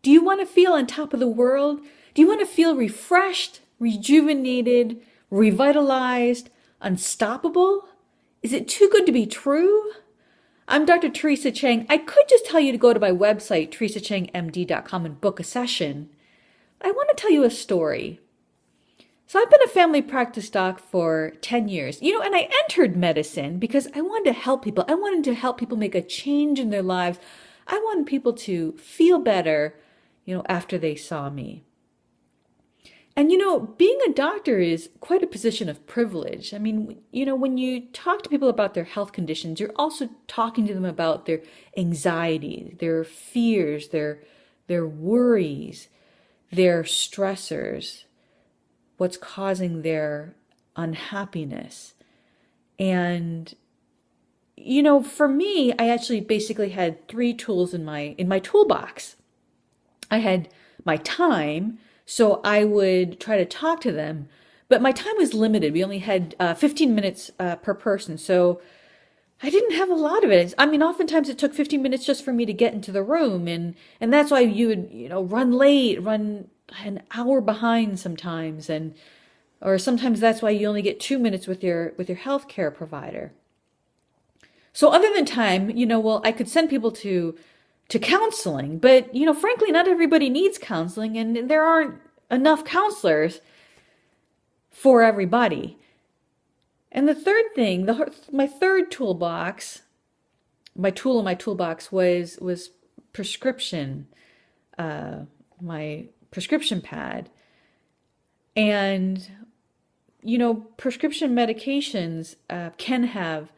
Do you want to feel on top of the world? Do you want to feel refreshed, rejuvenated, revitalized, unstoppable? Is it too good to be true? I'm Dr. Teresa Chang. I could just tell you to go to my website, teresachangmd.com, and book a session. I want to tell you a story. So I've been a family practice doc for 10 years, and I entered medicine because I wanted to help people. I wanted to help people make a change in their lives. I wanted people to feel better, after they saw me. And being a doctor is quite a position of privilege. I mean, when you talk to people about their health conditions, you're also talking to them about their anxiety, their fears, their worries, their stressors, what's causing their unhappiness. And for me, I actually basically had three tools in my toolbox. I had my time, so I would try to talk to them, but my time was limited. We only had 15 minutes per person, so I didn't have a lot of it. I mean, oftentimes it took 15 minutes just for me to get into the room, and that's why you would run late, run an hour behind sometimes, or sometimes that's why you only get 2 minutes with your healthcare provider. So other than time, I could send people to counseling, but frankly, not everybody needs counseling, and there aren't enough counselors for everybody. And the third thing, my third toolbox, my tool in my toolbox was prescription, my prescription pad. And prescription medications can have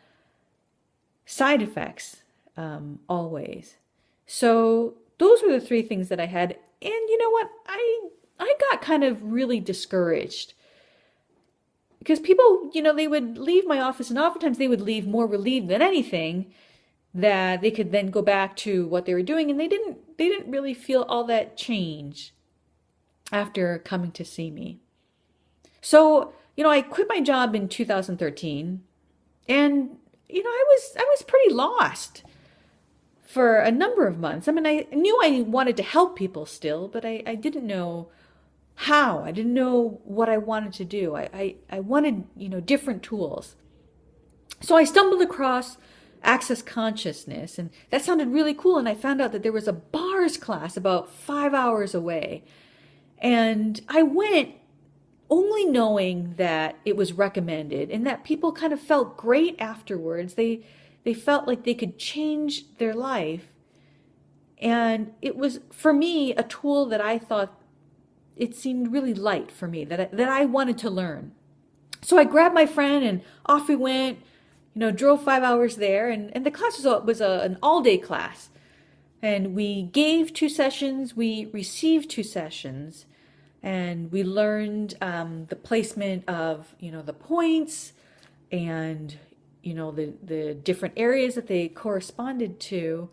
side effects always. So those were the three things that I had. And you know what? I got kind of really discouraged because people, they would leave my office, and oftentimes they would leave more relieved than anything that they could then go back to what they were doing, and they didn't really feel all that change after coming to see me. So, I quit my job in 2013, and I was pretty lost for a number of months. I mean, I knew I wanted to help people still, but I didn't know how. I didn't know what I wanted to do. I wanted, different tools. So I stumbled across Access Consciousness, and that sounded really cool. And I found out that there was a bars class about 5 hours away. And I went only knowing that it was recommended and that people kind of felt great afterwards. They felt like they could change their life. And it was, for me, a tool that I thought it seemed really light for me, that I wanted to learn. So I grabbed my friend and off we went, drove 5 hours there. And the class was an all-day class. And we gave 2 sessions, we received 2 sessions, and we learned the placement of, the points and the different areas that they corresponded to.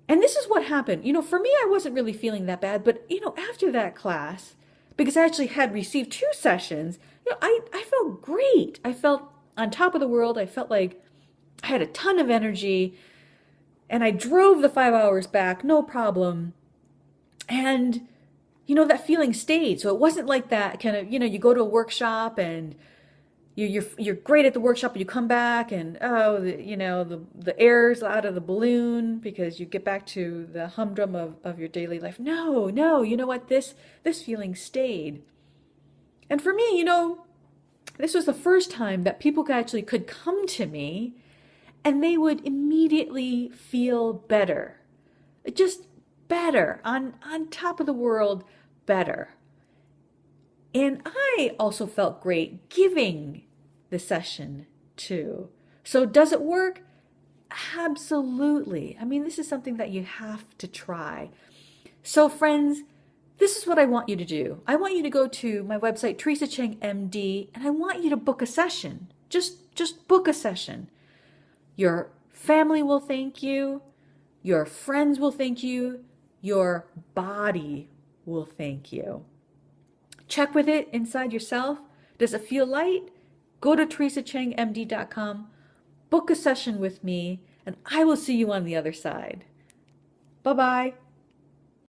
And this is what happened. For me, I wasn't really feeling that bad. But, after that class, because I actually had received 2 sessions, I felt great. I felt on top of the world. I felt like I had a ton of energy. And I drove the 5 hours back, no problem. And, that feeling stayed. So it wasn't like that kind of, you go to a workshop and you're great at the workshop, and you come back and the air's out of the balloon because you get back to the humdrum of your daily life. No, you know what? This feeling stayed. And for me, this was the first time that people actually could come to me and they would immediately feel better. Just better, on top of the world, better. And I also felt great giving the session too. So does it work? Absolutely. I mean, this is something that you have to try. So friends, this is what I want you to do. I want you to go to my website, Teresa Chang MD, and I want you to book a session. Just book a session. Your family will thank you. Your friends will thank you. Your body will thank you. Check with it inside yourself. Does it feel light? Go to teresachangmd.com, book a session with me, and I will see you on the other side. Bye-bye.